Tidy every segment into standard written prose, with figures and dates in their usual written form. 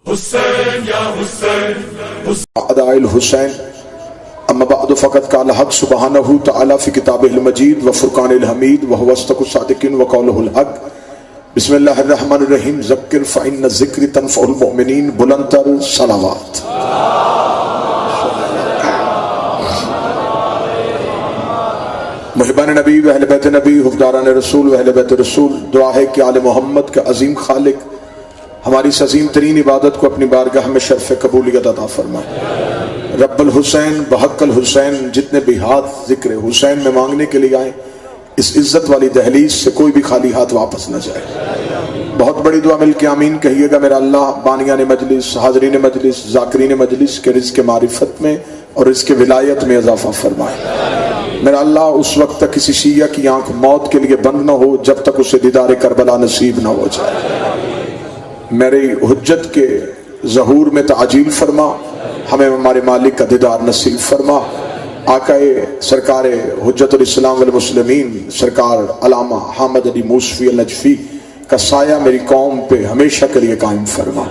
حسین یا حسین أعداء الحسين أما بعد فقد قال الحق سبحانه تعالى في كتابه المجيد وفرقان الحميد وهو أصدق الصادقين وقوله الحق بسم الله الرحمن الرحيم ذكر فإن الذكر تنفع المؤمنين بلندتر صلوات محبان نبی و اہل بیت نبی حفظداران رسول و اہل بیت رسول دعا ہے کہ آل محمد کا عظیم خالق ہماری اس عظیم ترین عبادت کو اپنی بارگاہ میں شرف قبولیت عطا فرمائے۔ رب الحسین بحق الحسین جتنے بھی ہاتھ ذکر حسین میں مانگنے کے لیے آئیں اس عزت والی دہلیز سے کوئی بھی خالی ہاتھ واپس نہ جائے۔ بہت بڑی دعا مل کے آمین کہیے گا۔ میرا اللہ بانیان مجلس، حاضرین مجلس، ذاکرین مجلس کے رزق معرفت میں اور رزق ولایت میں اضافہ فرمائے۔ میرا اللہ اس وقت تک کسی شیعہ کی آنکھ موت کے لیے بند نہ ہو جب تک اسے دیدار کربلا نصیب نہ ہو جائے۔ میری حجت کے ظہور میں تعجیل فرما، ہمیں ہمارے مالک کا دیدار نصیب فرما۔ آقا سرکار حجت الاسلام والمسلمین سرکار علامہ حامد علی موسفی النجفی کا سایہ میری قوم پہ ہمیشہ کے لیے قائم فرما۔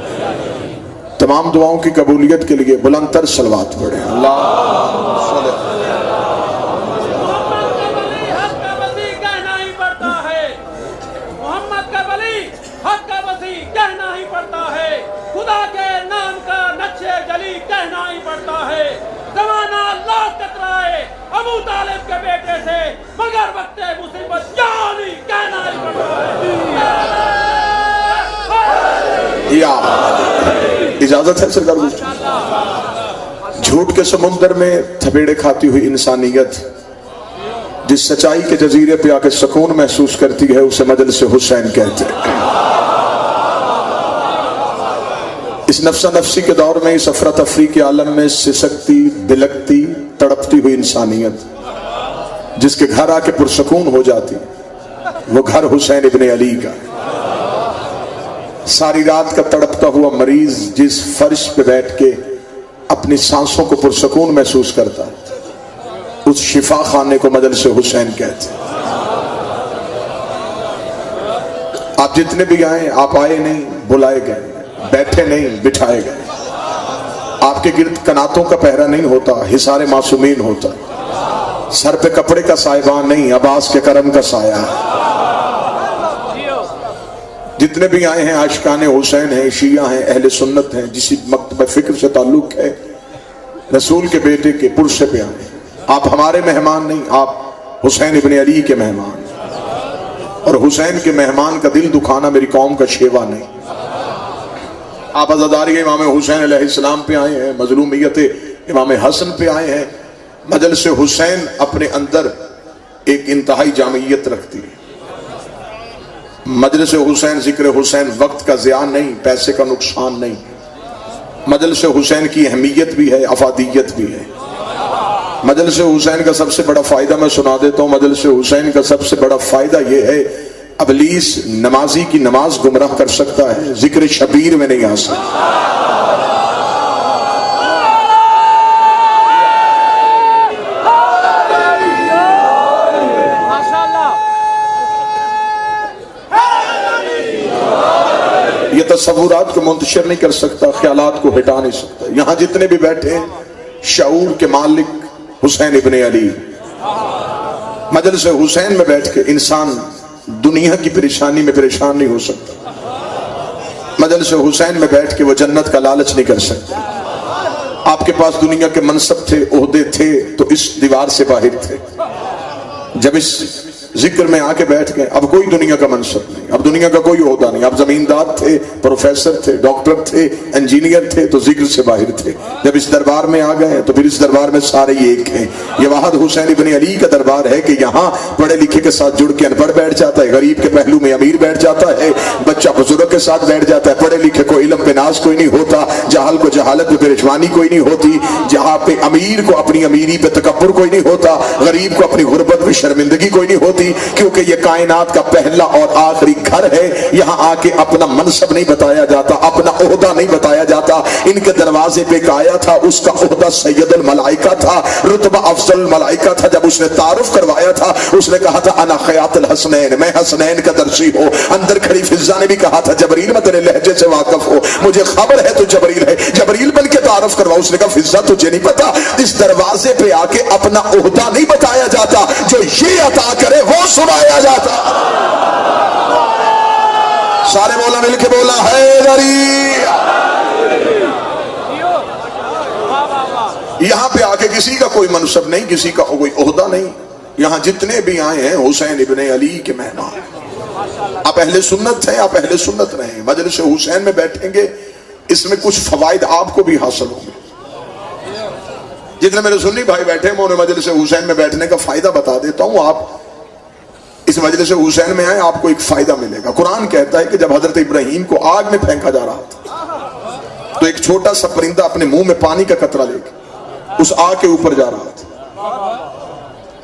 تمام دعاؤں کی قبولیت کے لیے بلند تر صلوات پڑھیں۔ ابو طالب کے بیٹے سے مگر وقت مصیبت جانی کہنا ہی پڑتا ہے۔ یا اجازت ہے سرکار گفتگو؟ جھوٹ کے سمندر میں تھپیڑے کھاتی ہوئی انسانیت جس سچائی کے جزیرے پہ آ کے سکون محسوس کرتی ہے اسے مجلس حسین کہتے ہیں۔ اس نفسا نفسی کے دور میں اس افراتفری کے عالم میں سسکتی بلکتی تڑپتی ہوئی انسانیت جس کے گھر آ کے پرسکون ہو جاتی وہ گھر حسین ابن علی کا۔ ساری رات کا تڑپتا ہوا مریض جس فرش پہ بیٹھ کے اپنی سانسوں کو پرسکون محسوس کرتا اس شفا خانے کو مجلس حسین کہتے ہیں۔ آپ جتنے بھی آئیں آپ آئے نہیں بلائے گئے، بیٹھے نہیں بٹھائے گئے۔ آپ کے گرد کناتوں کا پہرا نہیں ہوتا، حصار معصومین ہوتا۔ سر پہ کپڑے کا سائبان نہیں، عباس کے کرم کا سایہ ہے۔ جتنے بھی آئے ہیں عاشقان حسین ہیں، شیعہ ہیں، اہل سنت ہیں، جسی مکتب فکر سے تعلق ہے، رسول کے بیٹے کے پرسے پہ آئے۔ آپ ہمارے مہمان نہیں، آپ حسین ابن علی کے مہمان، اور حسین کے مہمان کا دل دکھانا میری قوم کا شیوا نہیں۔ آپ عزاداری امام حسین علیہ السلام پہ آئے ہیں، مظلومیت امام حسن پہ آئے ہیں۔ مجلس حسین اپنے اندر ایک انتہائی جامعیت رکھتی ہے۔ مجلس حسین ذکر حسین وقت کا ضیاع نہیں، پیسے کا نقصان نہیں۔ مجلس حسین کی اہمیت بھی ہے، افادیت بھی ہے۔ مجلس حسین کا سب سے بڑا فائدہ میں سنا دیتا ہوں۔ مجلس حسین کا سب سے بڑا فائدہ یہ ہے ابلیس نمازی کی نماز گمراہ کر سکتا ہے، ذکر شبیر میں نہیں آ سکتا۔ یہ تصورات کو منتشر نہیں کر سکتا، خیالات کو ہٹا نہیں سکتا۔ یہاں جتنے بھی بیٹھے ہیں شعور کے مالک حسین ابن علی۔ مجلس حسین میں بیٹھ کے انسان دنیا کی پریشانی میں پریشان نہیں ہو سکتا۔ مجلس حسین میں بیٹھ کے وہ جنت کا لالچ نہیں کر سکتا۔ آپ کے پاس دنیا کے منصب تھے، عہدے تھے تو اس دیوار سے باہر تھے۔ جب اس ذکر میں آ کے بیٹھ گئے اب کوئی دنیا کا منصب نہیں، اب دنیا کا کوئی عہدہ نہیں۔ اب زمیندار تھے، پروفیسر تھے، ڈاکٹر تھے، انجینئر تھے تو ذکر سے باہر تھے۔ جب اس دربار میں آ گئے تو پھر اس دربار میں سارے ایک ہیں۔ یہ واحد حسین ابن علی کا دربار ہے کہ یہاں پڑھے لکھے کے ساتھ جڑ کے ان پڑھ بیٹھ جاتا ہے، غریب کے پہلو میں امیر بیٹھ جاتا ہے، بچہ بزرگ کے ساتھ بیٹھ جاتا ہے، پڑھے لکھے کو علم پہ ناز کوئی نہیں ہوتا، جاہل کو جہالت پہ پریشانی کوئی نہیں ہوتی، جہاں پہ امیر کو اپنی امیری پہ تکبر کوئی نہیں ہوتا، غریب کو اپنی غربت پہ شرمندگی کوئی نہیں ہوتی، نہیں، کیونکہ یہ کائنات کا پہلا اور آخری گھر ہے۔ یہاں آ کے اپنا منصب نہیں بتایا جاتا، اپنا عہدہ نہیں بتایا جاتا۔ ان کے دروازے پہ ایک آیا تھا، اس کا عہدہ سید الملائکہ تھا، رتبہ افضل الملائکہ تھا۔ جب اس نے تعارف کروایا تھا، اس نے کہا تھا انا خیاط الحسنین، میں حسنین کا درسی ہوں۔ اندر کھڑی فضا نے بھی کہا تھا جبریل میں تیرے لہجے سے واقف ہو، مجھے خبر ہے تو جبریل ہے، جبریل بن کے تعارف کروا۔ اس نے کہا فضا تجھے نہیں پتا، اس دروازے پہ آ کے اپنا عہدہ نہیں بتایا جاتا، جو یہ عطا کرے وہ سنایا جاتا۔ سارے مولا مل کے بولا حیدری۔ یہاں پہ آ کے کسی کا کوئی منصب نہیں، کسی کا کوئی عہدہ نہیں۔ یہاں جتنے بھی آئے ہیں حسین ابن علی کے مہمان، آپ اہل سنت ہیں، آپ اہل سنت رہیں، مجلس حسین میں بیٹھیں گے، اس میں کچھ فوائد آپ کو بھی حاصل ہوں گے۔ جتنے میرے سنی بھائی بیٹھے میں انہیں مجلس حسین میں بیٹھنے کا فائدہ بتا دیتا ہوں۔ آپ اس مجلس حسین میں آئیں، آپ کو ایک فائدہ ملے گا۔ قرآن کہتا ہے کہ جب حضرت ابراہیم کو آگ میں پھینکا جا رہا تھا تو ایک چھوٹا سا پرندہ اپنے منہ میں پانی کا قطرہ لے کے اس آگ کے اوپر جا رہا تھا۔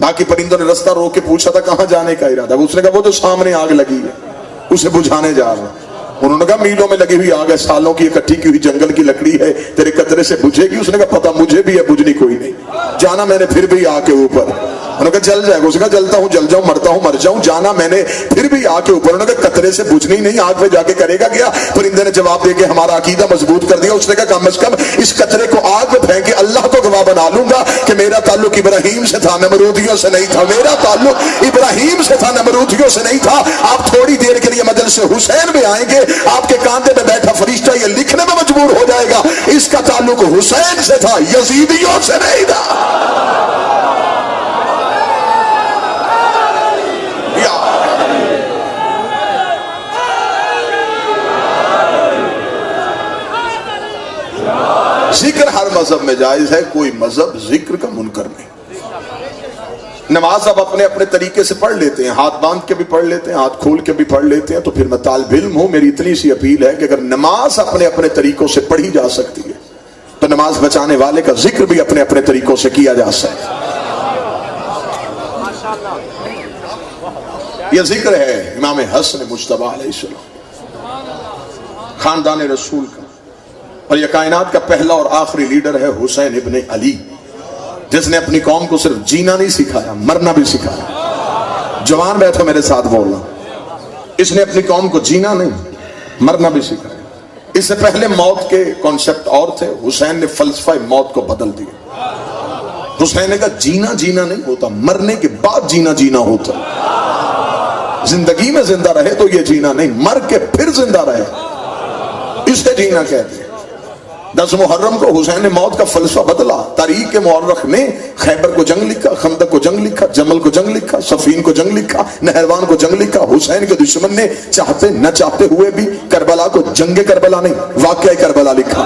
باقی پرندوں نے رستہ روک کے پوچھا تھا کہاں جانے کا ارادہ، اس نے کہا وہ جو سامنے آگ لگی ہے اسے بجھانے جا رہا ہے۔ انہوں نے کہا میلوں میں لگی ہوئی آگ ہے، سالوں کی اکٹھی کی ہوئی جنگل کی لکڑی ہے، تیرے قطرے سے بجھے گی؟ اس نے کہا پتہ مجھے بھی ہے، بجھنی کوئی نہیں، جانا میں نے پھر بھی آگ کے اوپر۔ انہوں نے کہا جل جائے گا، اس نے کہا جلتا ہوں جل جاؤں، مرتا ہوں مر جاؤں، جانا میں نے پھر بھی آگ کے اوپر۔ انہوں نے کہا قطرے سے بجھنی نہیں، آگ میں جا کے کرے گا کیا؟ پرندے نے جواب دے کے ہمارا عقیدہ مضبوط کر دیا۔ اس نے کہا کم از کم اس قطرے کو آگ میں پھینک کے اللہ کو گواہ بنا لوں گا کہ میرا تعلق ابراہیم سے تھا، نمرودیوں سے نہیں تھا، میرا تعلق ابراہیم سے تھا، نمرودیوں سے نہیں تھا۔ آپ تھوڑی دیر کے لیے مجلس حسین میں آئیں گے، آپ کے کاندھے میں بیٹھا فرشتہ یہ لکھنے میں مجبور ہو جائے گا اس کا تعلق حسین سے تھا، یزیدیوں سے نہیں تھا۔ ذکر ہر مذہب میں جائز ہے، کوئی مذہب ذکر کا منکر نہیں۔ نماز اب اپنے اپنے طریقے سے پڑھ لیتے ہیں، ہاتھ باندھ کے بھی پڑھ لیتے ہیں، ہاتھ کھول کے بھی پڑھ لیتے ہیں۔ تو پھر میں طالب علم ہوں، میری اتنی سی اپیل ہے کہ اگر نماز اپنے اپنے طریقوں سے پڑھی جا سکتی ہے تو نماز بچانے والے کا ذکر بھی اپنے اپنے طریقوں سے کیا جا سکتا ہے۔ یہ ذکر ہے امام حسن مجتبی علیہ السلام، خاندان رسول کا، اور یہ کائنات کا پہلا اور آخری لیڈر ہے حسین ابن علی، جس نے اپنی قوم کو صرف جینا نہیں سکھایا، مرنا بھی سکھایا۔ جوان بیٹھو میرے ساتھ بولنا، اس نے اپنی قوم کو جینا نہیں مرنا بھی سکھایا۔ اس سے پہلے موت کے کانسیپٹ اور تھے، حسین نے فلسفہ موت کو بدل دیا۔ حسین نے کہا جینا جینا نہیں ہوتا، مرنے کے بعد جینا جینا ہوتا۔ زندگی میں زندہ رہے تو یہ جینا نہیں، مر کے پھر زندہ رہے اس سے جینا کہتے ہیں۔ 10 محرم کو حسین نے موت کا فلسفہ بدلا۔ تاریخ کے مورخ نے خیبر کو جنگ لکھا، خندق کو جنگ لکھا، جمل کو جنگ لکھا، صفین کو جنگ لکھا، نہروان کو جنگ لکھا۔ حسین کے دشمن نے چاہتے نہ چاہتے ہوئے بھی کربلا کو جنگ کربلا نہیں، واقعہ کربلا لکھا،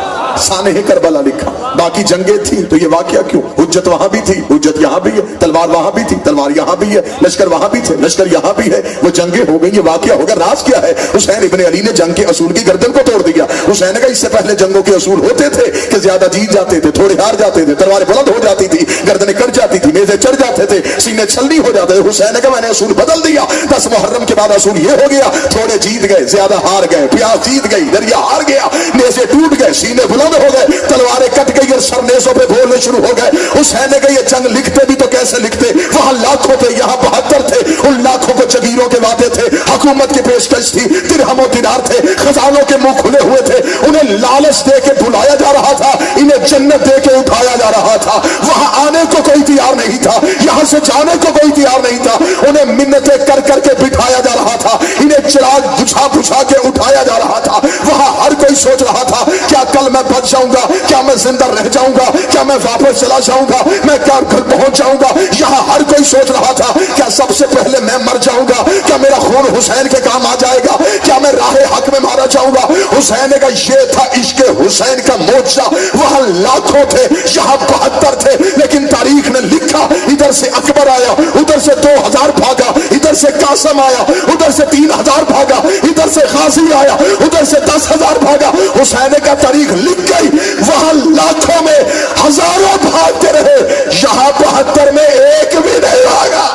سانح کربلا لکھا۔ باقی جنگیں تھیں تو یہ واقعہ کیوں؟ حجت وہاں بھی تھی، حجت یہاں بھی ہے، تلوار وہاں بھی تھی، تلوار یہاں بھی ہے، لشکر وہاں بھی تھے، لشکر یہاں بھی ہے۔ وہ جنگیں ہو گئی، یہ واقعہ ہوگا۔ راز کیا ہے؟ حسین ابن علی نے جنگ کے اصول کی گردن کو توڑ دیا۔ حسین نے کہا اس سے پہلے جنگوں کے اصول ہوتے تھے کہ زیادہ جیت جاتے تھے، تھوڑے ہار جاتے تھے، تلواریں بلند ہو جاتی تھی، گردنیں کٹ جاتی تھی، نیزے چڑھ جاتے تھے، سینے چھلنی ہو جاتے تھے۔ حسین نے کہا میں نے اصول بدل دیا۔ 10 محرم کے بعد اصول یہ ہو گیا، تھوڑے جیت گئے، زیادہ ہار گئے، پیاس جیت گئی، دریا ہار گیا، نیزے ٹوٹ گئے، سینے بلند ہو گئے، تلواریں کٹ گئی اور سر نیزوں پہ بولنے شروع ہو گئے۔ حسین نے کہا یہ جنگ لکھتے بھی تو کیسے لکھتے؟ وہاں لاکھوں تھے، یہاں 72 تھے، ان لاکھوں کو جگیروں کے وعدے تھے، حکومت کی پیشکش تھی، درہم و دینار تھے، خزانوں کے منہ کھلے ہوئے تھے، انہیں لالچ دے کے بلایا جا رہا تھا، انہیں جنت دے کے اٹھایا جا رہا تھا۔ وہاں آنے کو کوئی تیار نہیں تھا، یہاں سے جانے کو کوئی تیار نہیں تھا، انہیں منتیں کر کر کے بٹھایا جا رہا تھا، انہیں چراغ بجھا بجھا کے اٹھایا جا رہا تھا۔ وہاں ہر کوئی سوچ رہا تھا کیا کل میں بچ جاؤں گا، کیا میں زندہ رہ جاؤں گا، کیا میں واپس چلا جاؤں گا، میں کیا گھر پہنچ جاؤں گا۔ یہاں ہر کوئی سوچ رہا تھا کیا سب سے پہلے میں مر جاؤں گا، کیا میرا خون حسین کے کام آ جائے گا، کیا میں راہ حق میں مارا جاؤں گا۔ حسین کا یہ تھا عشق حسین کا معجزہ۔ وہاں لاکھوں تھے، یہاں 72 تھے، لیکن تاریخ نے لکھا ادھر سے اکبر آیا، ادھر سے 2000 بھاگا، ادھر سے قاسم آیا، ادھر سے 3000 بھاگا، ادھر سے غازی آیا، ادھر سے 10,000 بھاگا۔ حسین کا تاریخ لکھ گئی، وہاں لاکھوں میں ہزاروں بھاگتے رہے، یہاں 72 میں ایک بھی نہیں بھاگا۔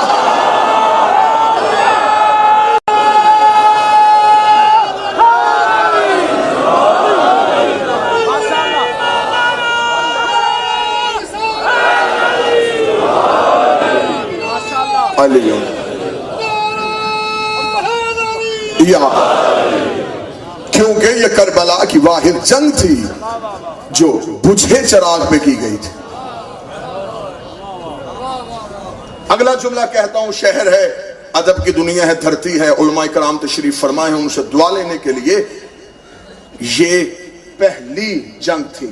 کربلا کی واحد جنگ تھی جو بجھے چراغ پہ کی گئی تھی. اگلا جملہ کہتا ہوں، شہر ہے، ادب کی دنیا ہے، دھرتی ہے، علماء کرام تشریف فرمائے ہیں ان سے دعا لینے کے لیے. یہ پہلی جنگ تھی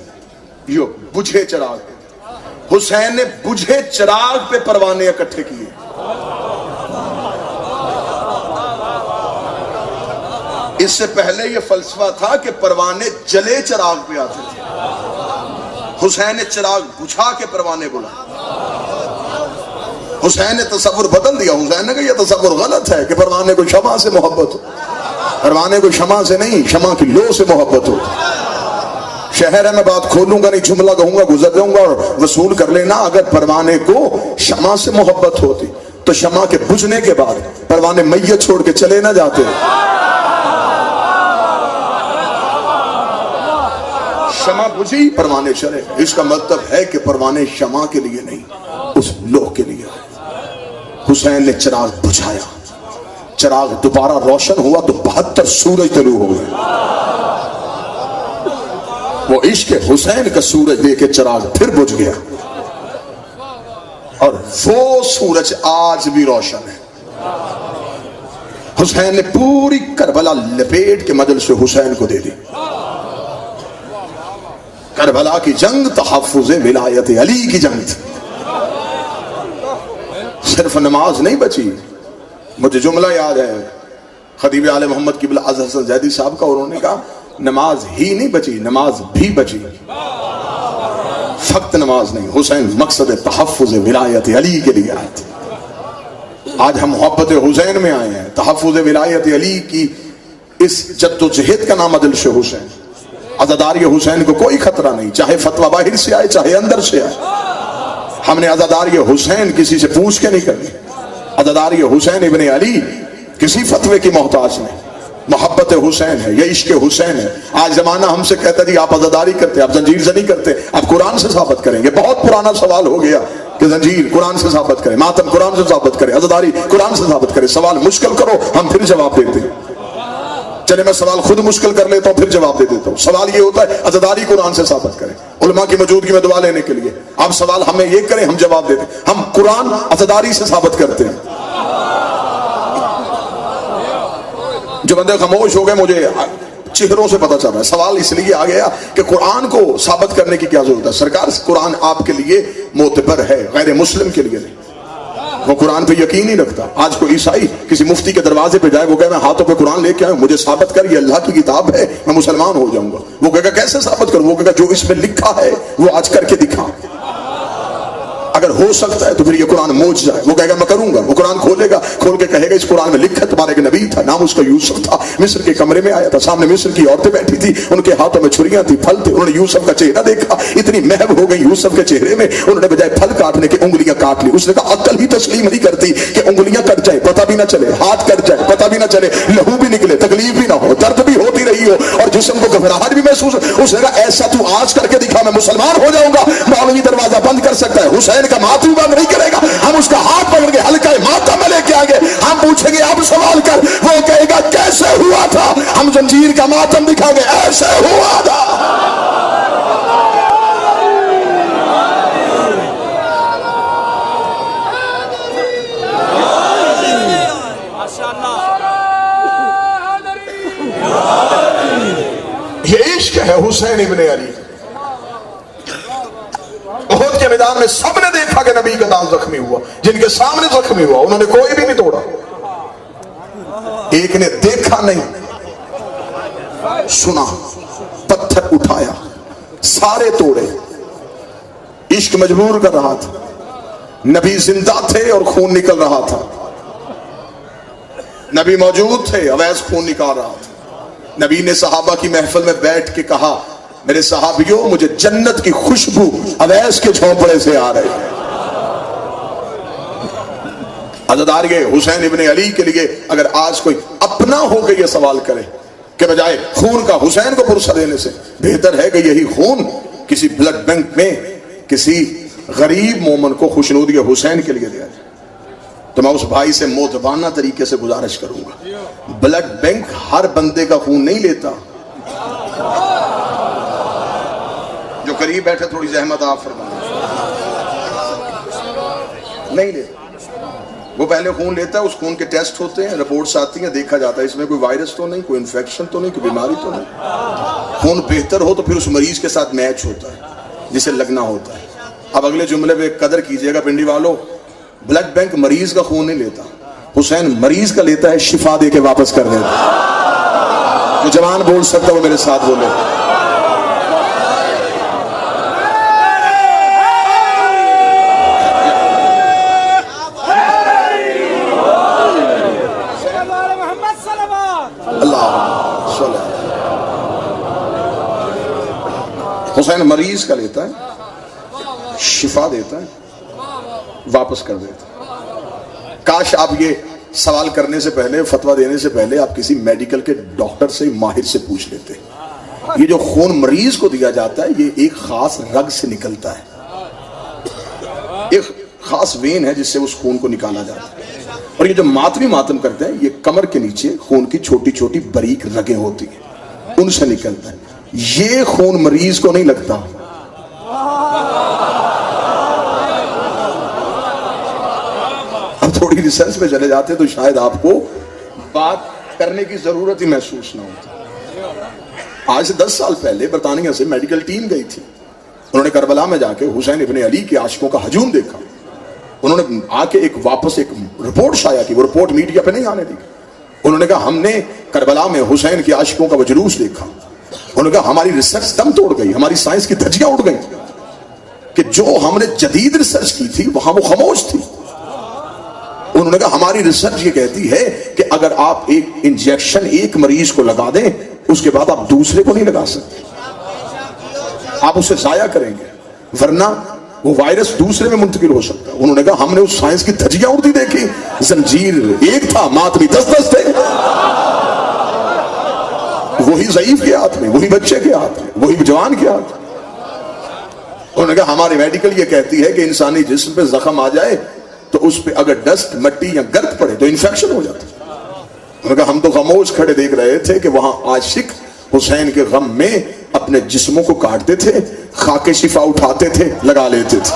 جو بجھے چراغ پہ. حسین نے بجھے چراغ پہ پروانے اکٹھے کیے. اس سے پہلے یہ فلسفہ تھا کہ پروانے جلے چراغ پہ آتے تھے. حسین نے چراغ بجھا کے پروانے بلائے. حسین نے تصور بدل دیا. حسین نے کہا یہ تصور غلط ہے کہ پروانے کو شمع سے محبت ہو. پروانے کو شمع سے نہیں، شمع کی لو سے محبت ہو. شہر ہے، میں بات کھولوں گا نہیں، جملہ کہوں گا، گزر جاؤں گا اور وصول کر لینا. اگر پروانے کو شمع سے محبت ہوتی تو شمع کے بجھنے کے بعد پروانے میت چھوڑ کے چلے نہ جاتے. شمع بجھی، پروانے چلے. اس کا مطلب ہے کہ پروانے شمع کے لیے نہیں، اس لوہ کے لیے. حسین نے چراغ بجھایا، چراغ دوبارہ روشن ہوا تو 72 سورج طلوع ہو گئے. وہ عشق حسین کا سورج دے کے چراغ پھر بجھ گیا، اور وہ سورج آج بھی روشن ہے. حسین نے پوری کربلا لپیٹ کے مجلس حسین کو دے دی. کربلا کی جنگ تحفظ ولایت علی کی جنگ تھی. صرف نماز نہیں بچی. مجھے جملہ یاد ہے خطیب آل محمد قبلہ اظہر حسن زیدی صاحب کا، اور انہوں نے کہا نماز ہی نہیں بچی، نماز بھی بچی. فقط نماز نہیں، حسین مقصد تحفظ ولایت علی کے لیے آئے تھے. آج ہم محبت حسین میں آئے ہیں. تحفظ ولایت علی کی اس جد و جہد کا نام عدل حسین. عزاداری حسین کو کوئی خطرہ نہیں، چاہے فتویٰ باہر سے آئے چاہے اندر سے آئے. ہم نے عزاداری حسین کسی سے پوچھ کے نہیں کرنی. عزاداری حسین ابن علی کسی فتوے کی محتاج نہیں. محبت حسین ہے، یہ عشق حسین ہے. آج زمانہ ہم سے کہتا جی آپ عزاداری کرتے، آپ زنجیر سے نہیں کرتے، آپ قرآن سے ثابت کریں گے. بہت پرانا سوال ہو گیا کہ زنجیر قرآن سے ثابت کریں، ماتم قرآن سے ثابت کریں، عزاداری قرآن سے ثابت کریں. سوال مشکل کرو، ہم پھر جواب دیتے ہیں. چلے میں سوال خود مشکل کر لیتا ہوں پھر جواب دے دیتا ہوں. سوال یہ ہوتا ہے عزاداری قرآن سے ثابت کریں. علماء کی موجودگی میں دعا لینے کے لیے آپ سوال ہمیں یہ کریں، ہم جواب دیتے ہیں. ہم قرآن عزاداری سے ثابت کرتے ہیں. جو بندے خاموش ہو گئے، مجھے چہروں سے پتہ چل رہا ہے سوال اس لیے آ گیا کہ قرآن کو ثابت کرنے کی کیا ضرورت ہے. سرکار قرآن آپ کے لیے معتبر ہے، غیر مسلم کے لیے نہیں. وہ قرآن پہ یقین نہیں رکھتا. آج کوئی عیسائی کسی مفتی کے دروازے پہ جائے، وہ کہے میں ہاتھوں پہ قرآن لے کے آیا ہوں، مجھے ثابت کر یہ اللہ کی کتاب ہے، میں مسلمان ہو جاؤں گا. وہ کہے گا کیسے ثابت کروں؟ وہ کہے گا جو اس میں لکھا ہے وہ آج کر کے دکھا. اگر ہو سکتا ہے تو پھر یہ قرآن موج جائے. وہ کہے گا میں کروں گا. وہ قرآن کھولے گا، کھول کے کہے گا اس قرآن میں لکھا تمہارا ایک نبی تھا، نام اس کا یوسف تھا، مصر کے کمرے میں آیا تھا، سامنے مصر کی عورتیں بیٹھی تھی، ان کے ہاتھوں میں چھریاں تھی، پھل تھے، انہوں نے یوسف کا چہرہ دیکھا، اتنی محب ہو گئی یوسف کے چہرے میں، انہوں نے بجائے پھل کاٹنے کے انگلیاں کاٹ لی. اس نے کہا عقل ہی تسلیم نہیں کرتی کہ انگلیاں کٹ جائے پتہ بھی نہ چلے، ہاتھ کٹ جائے پتہ بھی نہ چلے، لہو بھی نکلے تکلیف بھی نہ ہو، درد بھی ہوتی رہی ہو اور جسم کو گھبراہٹ بھی محسوس. اس نے کہا ایسا تو آج کر کے دکھا، میں مسلمان ہو جاؤں گا. مولوی دروازہ بند کر سکتا ہے، حسین کا ماتم بند نہیں کرے گا. ہم اس کا ہاتھ پکڑ کے ہلکا ماتم میں لے کے آگے ہم پوچھیں گے اب سوال کر، وہ کہے گا کیسے ہوا تھا؟ ہم زنجیر کا ماتم دکھا گے، ایسے ہوا تھا. یہ عشق ہے حسین ابن علی. احد کے میدان میں سب نے دیکھا کہ نبی کا دان زخمی ہوا، جن کے سامنے زخمی ہوا انہوں نے کوئی بھی نہیں توڑا. ایک نے دیکھا نہیں، سنا، پتھر اٹھایا، سارے توڑے. عشق مجبور کر رہا تھا. نبی زندہ تھے اور خون نکل رہا تھا. نبی موجود تھے، اویس خون نکال رہا تھا. نبی نے صحابہ کی محفل میں بیٹھ کے کہا میرے صحابیوں مجھے جنت کی خوشبو اویس کے جھونپڑے سے آ رہے ہیں. عزاداری حسین ابن علی کے لیے اگر آج کوئی اپنا ہو کے یہ سوال کرے کہ بجائے خون کا حسین کو پرسہ دینے سے بہتر ہے کہ یہی خون کسی بلڈ بینک میں کسی غریب مومن کو خوشنودی حسین کے لیے دیا جائے، تو میں اس بھائی سے موجبانہ طریقے سے گزارش کروں گا. بلڈ بینک ہر بندے کا خون نہیں لیتا. جو قریب بیٹھے تھوڑی زحمت آپ فرمائیں. نہیں لیتا. وہ پہلے خون لیتا ہے, اس خون کے ٹیسٹ ہوتے ہیں, رپورٹس آتی ہیں, دیکھا جاتا ہے اس میں کوئی وائرس تو نہیں, کوئی انفیکشن تو نہیں, کوئی بیماری تو نہیں. خون بہتر ہو تو پھر اس مریض کے ساتھ میچ ہوتا ہے جسے لگنا ہوتا ہے. اب اگلے جملے پہ قدر کیجئے گا پنڈی والوں, بلڈ بینک مریض کا خون نہیں لیتا, حسین مریض کا لیتا ہے, شفا دے کے واپس کر دیتا. جو جوان بول سکتا وہ میرے ساتھ بولے. حسین مریض کا لیتا ہے, شفا دیتا ہے, واپس کر دیتا ہے. کاش آپ یہ سوال کرنے سے پہلے, فتویٰ دینے سے پہلے آپ کسی میڈیکل کے ڈاکٹر سے, ماہر سے پوچھ لیتے. یہ جو خون مریض کو دیا جاتا ہے یہ ایک خاص رگ سے نکلتا ہے, ایک خاص وین ہے جس سے اس خون کو نکالا جاتا ہے. اور یہ جو ماتمی ماتم کرتے ہیں, یہ کمر کے نیچے خون کی چھوٹی چھوٹی باریک رگیں ہوتی ہیں, ان سے نکلتا ہے. یہ خون مریض کو نہیں لگتا. اب تھوڑی ریسرچ میں چلے جاتے تو شاید آپ کو بات کرنے کی ضرورت ہی محسوس نہ ہوتی. آج سے 10 سال پہلے برطانیہ سے میڈیکل ٹیم گئی تھی. انہوں نے کربلا میں جا کے حسین ابن علی کے عاشقوں کا ہجوم دیکھا. انہوں نے آ کے واپس ایک رپورٹ شائع کی. وہ رپورٹ میڈیا پہ نہیں آنے دی. انہوں نے کہا ہم نے کربلا میں حسین کے عاشقوں کا وہ جلوس دیکھا. انہوں نے کہا ہماری ریسرچ دم توڑ گئی, ہماری سائنس کی دھجیاں اڑ گئی کہ جو ہم نے جدید ریسرچ کی تھی وہاں وہ خاموش تھی. انہوں نے کہا ہماری ریسرچ یہ کہتی ہے کہ اگر آپ ایک انجیکشن ایک مریض کو لگا دیں اس کے بعد آپ دوسرے کو نہیں لگا سکتے, آپ اسے ضائع کریں گے, ورنہ وہ وائرس دوسرے میں منتقل ہو سکتا ہے. انہوں نے کہا ہم نے اس سائنس کی دھجیاں اڑتی دیکھی, زنجیر ایک تھا, ماتمی 10 تھے. وہی ضعیف کے ہاتھ میں, وہی بچے کے ہاتھ میں, وہی جوان کے ہاتھ میں. انہوں نے کہا ہماری میڈیکل یہ کہتی ہے کہ انسانی جسم پہ زخم آ جائے تو اس پہ اگر ڈسٹ, مٹی یا گرد پڑے تو انفیکشن ہو جاتا ہے. انہوں نے کہا ہم تو خاموش کھڑے دیکھ رہے تھے کہ وہاں عاشق حسین کے غم میں اپنے جسموں کو کاٹتے تھے, خاک شفا اٹھاتے تھے, لگا لیتے تھے.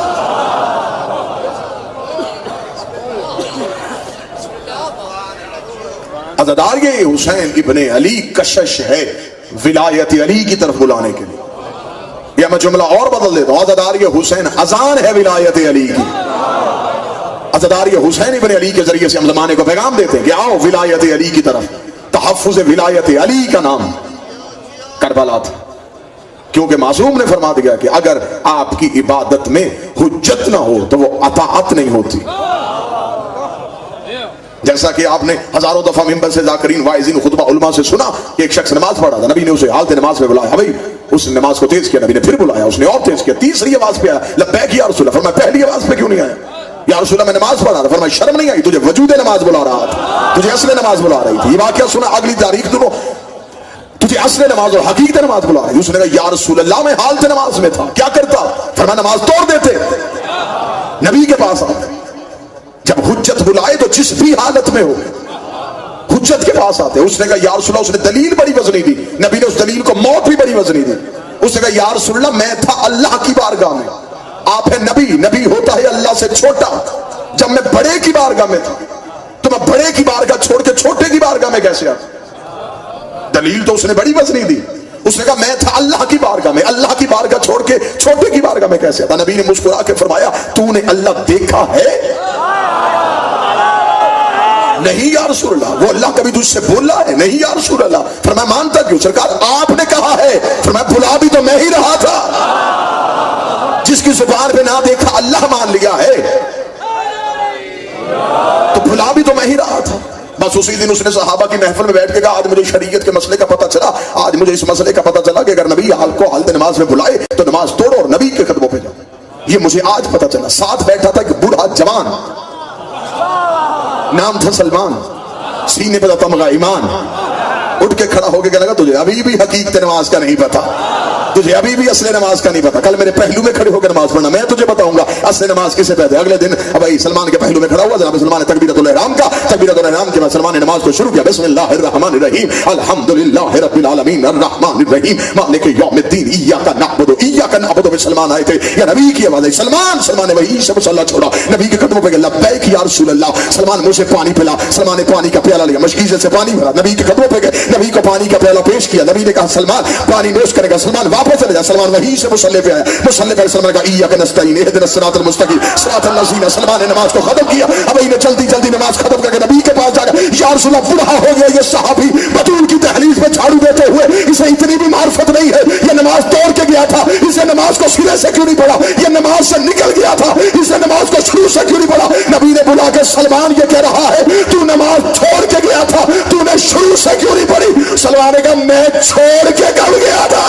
عزادار یہ حسین ابن علی کشش ہے ولایت علی کی طرف بلانے کے لیے. یا میں جملہ اور بدل دیتا ہوں, عزادار یہ حسین اذان ہے ولایت علی کی. عزادار یہ حسین ابن علی کے ذریعے سے ہم زمانے کو پیغام دیتے ہیں کہ آؤ ولایت علی کی طرف. تحفظ ولایت علی کا نام کربلا تھا, کیونکہ معصوم نے فرما دیا کہ اگر آپ کی عبادت میں حجت نہ ہو تو وہ اطاعت نہیں ہوتی. جیسا کہ آپ نے ہزاروں دفعہ ممبر سے ذاکرین, واعظین, خطبہ علماء سے سنا کہ ایک شخص نماز پڑھا تھا, نبی نے اسے حالت نماز میں بلایا. بھائی اس نے نماز کو تیز کیا, نبی نے پھر بلایا, اس نے اور تیز کیا, تیسری آواز پہ آیا, لبیک یا رسول اللہ. فرمایا پہلی آواز پہ کیوں نہیں آیا؟ یا رسول اللہ میں نماز پڑھا تھا. فرمایا شرم نہیں آئی, تجھے وجود نماز بلا رہا تھا, تجھے اصل نماز بلا رہی تھی. یہ واقعہ سنا, اگلی تاریخ دنوں تجھے اصل نماز اور حقیقت نماز بلا رہی. اس نے کہا یا رسول اللہ میں حالت نماز میں تھا, کیا کرتا؟ فرمایا نماز توڑ دیتے, نبی کے پاس آتے. جب حجت بلائے تو جس بھی حالت میں ہو حجت کے پاس آتے. اس نے کہا یا رسول اللہ, اس نے دلیل بڑی وزنی دی. نبی نے اس دلیل کو موت بھی بڑی وزنی دی. اس نے کہا یا رسول اللہ میں تھا اللہ کی بارگاہ میں, آپ ہے نبی, نبی ہوتا ہے اللہ سے چھوٹا. جب میں بڑے کی بارگاہ میں تھا تو میں بڑے کی بارگاہ چھوڑ کے چھوٹے کی بارگاہ میں کیسے آتا؟ دلیل تو اس نے بڑی وزنی دی. اس نے کہا میں تھا اللہ کی بارگاہ میں, اللہ کی بارگاہ چھوڑ کے چھوٹے کی بارگاہ میں کیسے آتا؟ نبی نے مسکرا کے فرمایا تو نے اللہ دیکھا ہے؟ نہیں یا رسول اللہ. وہ اللہ کبھی تجھ سے بولا ہے؟ نہیں یا رسول اللہ. فرمایا مانتا کیوں؟ سرکار آپ نے کہا ہے. فرمایا بلا بھی تو میں ہی رہا تھا, جس کی زبان پہ نہ دیکھا اللہ مان لیا ہے, تو بلا بھی تو میں ہی رہا تھا. بس اسی دن اس نے صحابہ کی محفل میں بیٹھ کے کہا آج مجھے شریعت کے مسئلے کا پتہ چلا, آج مجھے اس مسئلے کا پتہ چلا کہ اگر نبی کو حالت نماز میں بلائے تو نماز توڑو اور نبی کے قدموں پہ جاؤ. یہ مجھے آج پتہ چلا. ساتھ بیٹھا تھا ایک بوڑھا جوان, نام تھا سلمان, سینے پہ تھا تمغہ ایمان. اٹھ کے کھڑا ہو کے کہنے لگا تجھے ابھی بھی حقیقت نماز کا نہیں پتا. تجھے ابھی بھی اصل نماز کا نہیں پتا. کل میرے پہلو میں کھڑے ہو کے نماز پڑھنا, میں تجھے بتاؤں گا اصل نماز کسے کہتے ہیں. اگلے دن بھائی سلمان کے پہلو میں کھڑا ہوا, جناب سلمان نے تکبیرۃ الاحرام کا, تکبیرۃ الاحرام کے بعد سلمان نے نماز کو شروع کیا. بسم اللہ الرحمن الرحیم الحمدللہ رب العالمین الرحمن الرحیم مالک یوم الدین ایاک نعبد و ایاک نعبد. میں سلمان آئے تھے, یا نبی کی آواز ہے سلمان نے وہی سے مصلی چھوڑا, نبی کے قدموں پہ گیا لبیک یا رسول اللہ. سلمان مجھ سے پانی پلا, سلمان نے پانی کا پیالہ لیا, مشکیزے سے پانی بھرا, نبی کے قدموں پہ گئے, نبی کو پانی کا پیالہ پیش کیا. نبی نے کہا سلمان پانی نوش کرے گا, سلمان واپس چلے جا. سلمان وہی سے مصلی پہ آیا, مصلی پہ سلمان نے کہا ایاک نستعین اهدنا الصراط المستقیم صراط الذین. سلمان نے نماز کو ختم کیا. اب انہیں جلدی نماز ختم کر کے نبی کے پاس جا گیا, یا رسول اللہ بوڑھا ہو گیا یہ صحابی بطول کی دہلیز میں جھاڑو دیتے ہوئے, اسے اتنی بھی معرفت نہیں ہے, یہ نماز توڑ کے گیا تھا, اسے نماز کو سرے سے کیوں نہیں پڑھا, یہ نماز سے نکل گیا تھا, اسے نماز کو شروع سے کیوں نہیں پڑھا. نبی نے بلا کے سلمان یہ کہہ رہا ہے تو نماز چھوڑ کے گیا تھا, تو نے شروع سے کیوں نہیں پڑھی. سلمان نے کہا میں چھوڑ کے کب گیا تھا.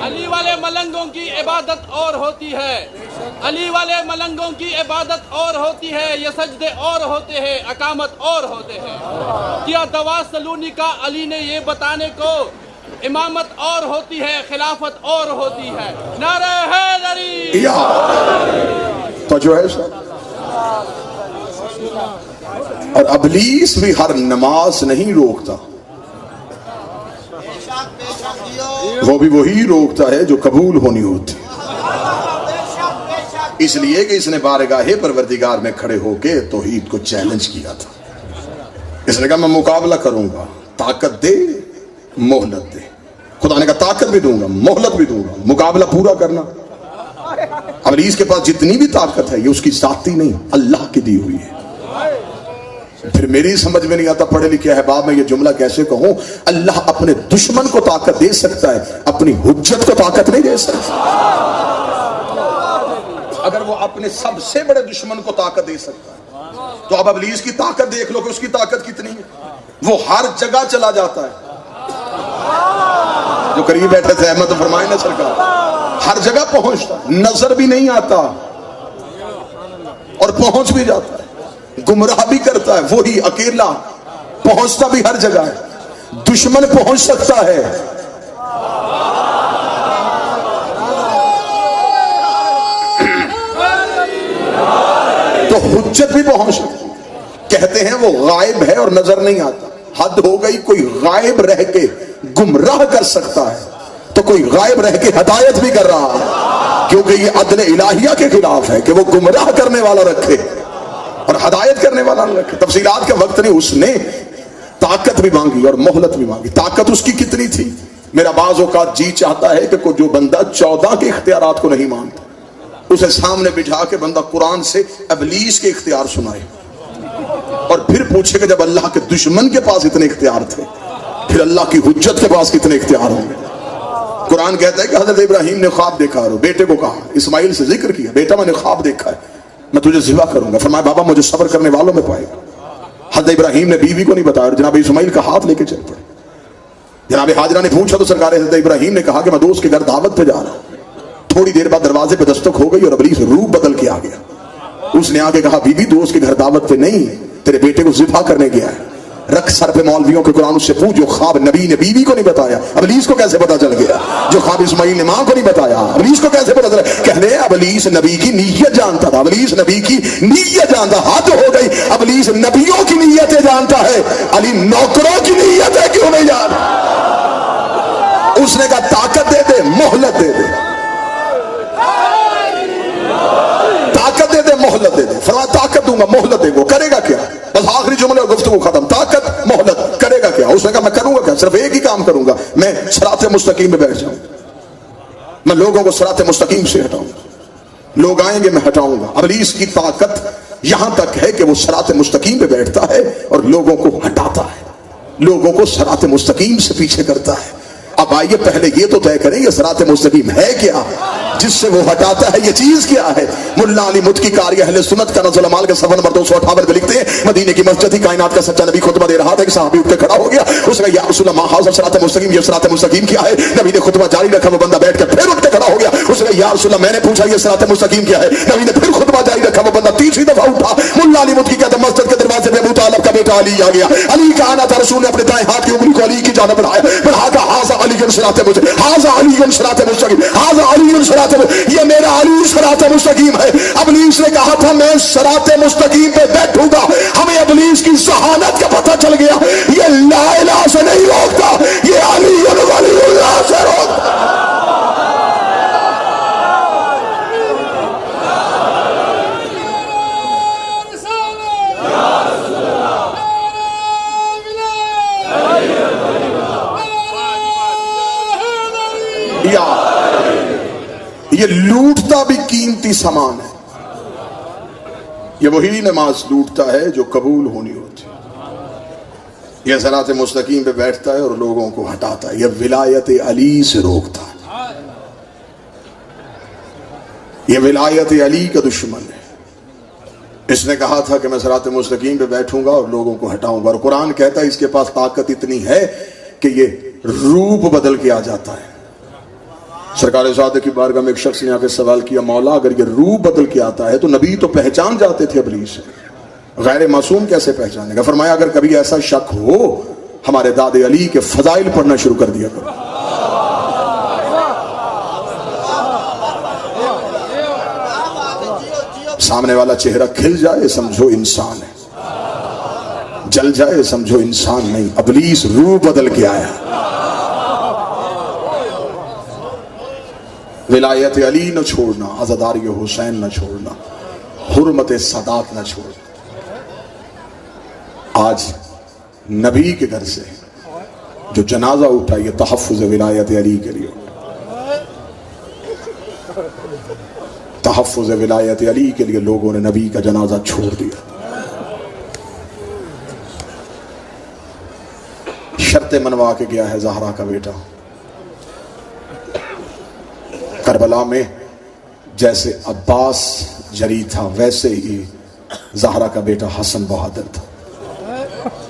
علی والے ملنگوں کی عبادت اور ہوتی ہے, علی والے ملنگوں کی عبادت اور ہوتی ہے, یہ سجدے اور ہوتے ہیں, اقامت اور ہوتے ہیں. کیا دوا سلونی کا علی نے یہ بتانے کو امامت اور ہوتی ہے, خلافت اور ہوتی ہے. نعرہ حیدری تو جو ہے سر. اور ابلیس بھی ہر نماز نہیں روکتا, وہ بھی وہی روکتا ہے جو قبول ہونی ہوتی. اس لیے کہ اس نے بارگاہ پروردگار میں کھڑے ہو کے توحید کو چیلنج کیا تھا. اس نے کہا میں مقابلہ کروں گا, طاقت دے مہلت دے. خدا نے کہا طاقت بھی دوں گا مہلت بھی دوں گا, مقابلہ پورا کرنا. ابلیس کے پاس جتنی بھی طاقت ہے یہ اس کی ذاتی نہیں, اللہ کی دی ہوئی ہے. پھر میری سمجھ میں نہیں آتا پڑھے لکھے احباب میں یہ جملہ کیسے کہوں, اللہ اپنے دشمن کو طاقت دے سکتا ہے, اپنی حجت کو طاقت نہیں دے سکتا. اگر وہ اپنے سب سے بڑے دشمن کو طاقت دے سکتا ہے تو اب ابلیس کی طاقت دیکھ لو کہ اس کی طاقت کتنی ہے. وہ ہر جگہ چلا جاتا ہے. جو قریب بیٹھے تھے احمد فرمائے نا سرکار, ہر جگہ پہنچتا, نظر بھی نہیں آتا اور پہنچ بھی جاتا ہے. گمراہ بھی کرتا ہے, وہی اکیلا پہنچتا بھی ہر جگہ ہے. دشمن پہنچ سکتا ہے, تو حجت بھی پہنچ سکتی. کہتے ہیں وہ غائب ہے اور نظر نہیں آتا. حد ہو گئی, کوئی غائب رہ کے گمراہ کر سکتا ہے تو کوئی غائب رہ کے ہدایت بھی کر رہا ہے, کیونکہ یہ عدل الہیہ کے خلاف ہے کہ وہ گمراہ کرنے والا رکھے اور ہدایت کرنے والا نہ رکھے. تفصیلات کا وقت نہیں. اس نے طاقت بھی مانگی اور مہلت بھی مانگی. طاقت اس کی کتنی تھی, میرا بعض اوقات جی چاہتا ہے کہ کوئی جو بندہ 14 کے اختیارات کو نہیں مانتا, اسے سامنے بٹھا کے بندہ قرآن سے ابلیس کے اختیار سنائے اور پھر پوچھے کہ جب اللہ کے دشمن کے پاس اتنے اختیار تھے پھر اللہ کی حجت کے پاس کتنے اختیار ہوں گے. قرآن کہتا ہے کہ حضرت ابراہیم نے خواب دیکھا اور بیٹے کو کہا, اسماعیل سے ذکر کیا, بیٹا میں نے خواب دیکھا ہے, میں تجھے ذبح کروں گا. فرمایا بابا مجھے صبر کرنے والوں میں پائے گا. حضرت ابراہیم نے بیوی کو نہیں بتایا اور جناب اسماعیل کا ہاتھ لے کے چل پڑے. جناب حاجرہ نے پوچھا تو سرکار حضرت ابراہیم نے کہا کہ میں دوست کے گھر دعوت پہ جا رہا ہوں. تھوڑی دیر بعد دروازے پہ دستک ہو گئی اور ابلیس روح بدل کے آ گیا. اس نے آگے کہا بی بی دوست کے گھر دعوت پہ نہیں, تیرے بیٹے کو ذبح کرنے گیا ہے. رکھ سر پہ مولویوں کے قرآن اس سے پوچھ جو خواب نبی نے بیوی کو نہیں بتایا ابلیس کو کیسے پتا چل گیا, جو خواب اسماعیل نے ماں کو نہیں بتایا ابلیس کو کیسے پتا چلا. کہنے ابلیس نبی کی نیت جانتا تھا, ابلیس نبی کی نیت جانتا. حد ہو گئی, ابلیس نبیوں کی نیتیں جانتا ہے, علی نوکروں کی نیتیں کیوں نہیں جانتا. اس نے کہا طاقت دے دے مہلت دے دے, طاقت دے دے مہلت دے دے. فرمایا طاقت دوں گا مہلت دے گا. کرے گا کیا, بس آخری جملے گفتگو ختم. طاقت مہلت کرے گا کیا. اس نے کہا میں کروں گا کیا, صرف ایک ہی کام کروں گا, میں صراط مستقیم میں بیٹھ جاؤں, میں لوگوں کو صراط مستقیم سے ہٹاؤں گا. لوگ آئیں گے میں ہٹاؤں گا. ابلیس کی طاقت یہاں تک ہے کہ وہ صراط مستقیم پہ بیٹھتا ہے اور لوگوں کو ہٹاتا ہے, لوگوں کو صراط مستقیم سے پیچھے کرتا ہے. اب آئیے پہلے یہ تو طے کریں یہ صراط مستقیم ہے کیا، جس سے وہ ہٹاتا ہے یہ چیز کیا ہے؟ ملا علی مدکی قاری اہل سنت کا نزل مال کے صفحہ نمبر 258 پہ لکھتے ہیں مدینے کی مسجد ہی کائنات کا سچا نبی خطبہ دے رہا تھا، ایک صحابی اٹھ کے کھڑا ہو گیا، اس نے کہا یا رسول اللہ ما ھذا صراط مستقیم، یہ صراط مستقیم کیا ہے؟ نبی نے خطبہ جاری رکھا، وہ بندہ بیٹھ کے پھر اٹھ کے کھڑا ہو گیا، اس نے کہا یا رسول اللہ میں نے پوچھا یہ صراط مستقیم کیا ہے؟ نبی نے پھر خطبہ جاری رکھا، وہ بندہ تیسری دفعہ اٹھا، ملا علی مدکی کہتا مسجد کے دروازے پہ ابو طالب کا بیٹا علی آ گیا، علی کا آنا تھا، رسول نے اپنے دائیں ہاتھ کی انگلی کو علی کی جانب بڑھایا، کہا ھذا علی صراط مستقیم، ھذا علی صراط مستقیم، ھذا علی صراط مستقیم، یہ میرا علی صراط مستقیم ہے۔ ابلیس نے کہا تھا میں صراط مستقیم پہ بیٹھوں گا، ہمیں ابلیس کی ذہانت کا پتہ چل گیا، یہ لا الہ سے نہیں روکتا، یہ علی ولی اللہ سے روکتا۔ یہ لوٹتا بھی قیمتی سامان ہے، یہ وہی نماز لوٹتا ہے جو قبول ہونی ہوتی ہے، یہ صراط مستقیم پہ بیٹھتا ہے اور لوگوں کو ہٹاتا ہے، یہ ولایت علی سے روکتا ہے، یہ ولایت علی کا دشمن ہے۔ اس نے کہا تھا کہ میں صراط مستقیم پہ بیٹھوں گا اور لوگوں کو ہٹاؤں گا، اور قرآن کہتا ہے اس کے پاس طاقت اتنی ہے کہ یہ روپ بدل کے آ جاتا ہے۔ سرکار سعادہ کی بارگاہ میں ایک شخص نے آ کے سوال کیا مولا اگر یہ روح بدل کے آتا ہے تو نبی تو پہچان جاتے تھے ابلیس سے، غیر معصوم کیسے پہچانے گا؟ فرمایا اگر کبھی ایسا شک ہو ہمارے داد علی کے فضائل پڑھنا شروع کر دیا کرو۔ سامنے والا چہرہ کھل جائے سمجھو انسان ہے، جل جائے سمجھو انسان نہیں، ابلیس روح بدل کے آیا۔ ولایت علی نہ چھوڑنا، عزاداری حسین نہ چھوڑنا، حرمت سادات نہ چھوڑنا۔ آج نبی کے گھر سے جو جنازہ اٹھا یہ تحفظ ولایت علی کے لیے، تحفظ ولایت علی کے لیے لوگوں نے نبی کا جنازہ چھوڑ دیا۔ شرط منوا کے گیا ہے زہرا کا بیٹا، کربلا میں جیسے عباس جری تھا ویسے ہی زہرا کا بیٹا حسن بہادر تھا،